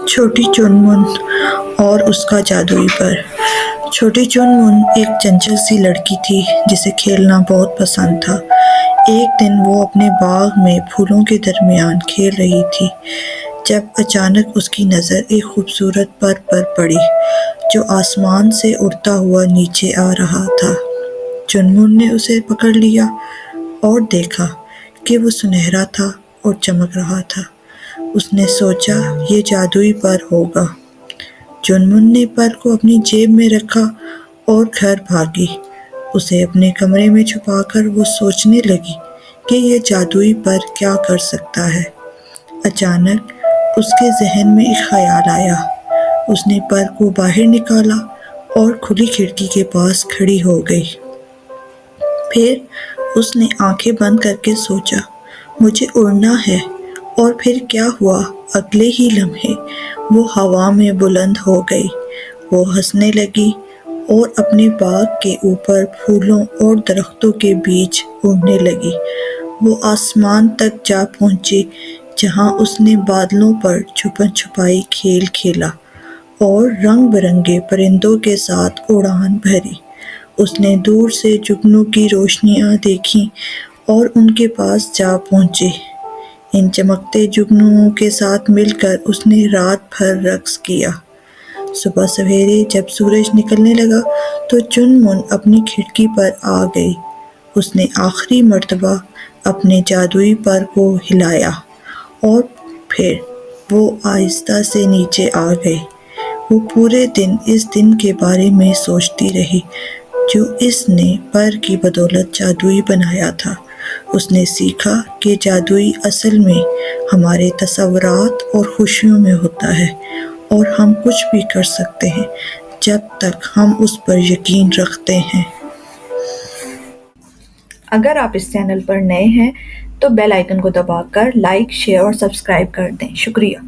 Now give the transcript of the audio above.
چھوٹی چنمن اور اس کا جادوئی پر۔ چھوٹی چنمن ایک چنچل سی لڑکی تھی جسے کھیلنا بہت پسند تھا۔ ایک دن وہ اپنے باغ میں پھولوں کے درمیان کھیل رہی تھی جب اچانک اس کی نظر ایک خوبصورت پر پڑی جو آسمان سے اڑتا ہوا نیچے آ رہا تھا۔ چنمن نے اسے پکڑ لیا اور دیکھا کہ وہ سنہرا تھا اور چمک رہا تھا۔ اس نے سوچا یہ جادوئی پر ہوگا۔ چنمن نے پر کو اپنی جیب میں رکھا اور گھر بھاگی۔ اسے اپنے کمرے میں چھپا کر وہ سوچنے لگی کہ یہ جادوئی پر کیا کر سکتا ہے۔ اچانک اس کے ذہن میں ایک خیال آیا۔ اس نے پر کو باہر نکالا اور کھلی کھڑکی کے پاس کھڑی ہو گئی۔ پھر اس نے آنکھیں بند کر کے سوچا مجھے اڑنا ہے، اور پھر کیا ہوا؟ اگلے ہی لمحے وہ ہوا میں بلند ہو گئی۔ وہ ہنسنے لگی اور اپنے باغ کے اوپر پھولوں اور درختوں کے بیچ اڑنے لگی۔ وہ آسمان تک جا پہنچی جہاں اس نے بادلوں پر چھپن چھپائی کھیل کھیلا اور رنگ برنگے پرندوں کے ساتھ اڑان بھری۔ اس نے دور سے جگنو کی روشنیاں دیکھیں اور ان کے پاس جا پہنچی۔ ان چمکتے جگنوؤں کے ساتھ مل کر اس نے رات بھر رقص کیا۔ صبح سویرے جب سورج نکلنے لگا تو چنمن اپنی کھڑکی پر آ گئی۔ اس نے آخری مرتبہ اپنے جادوئی پر کو ہلایا اور پھر وہ آہستہ سے نیچے آ گئی۔ وہ پورے دن اس دن کے بارے میں سوچتی رہی جو اس نے پر کی بدولت جادوئی بنایا تھا۔ اس نے سیکھا کہ جادوئی اصل میں ہمارے تصورات اور خوشیوں میں ہوتا ہے، اور ہم کچھ بھی کر سکتے ہیں جب تک ہم اس پر یقین رکھتے ہیں۔ اگر آپ اس چینل پر نئے ہیں تو بیل آئیکن کو دبا کر لائک، شیئر اور سبسکرائب کر دیں۔ شکریہ۔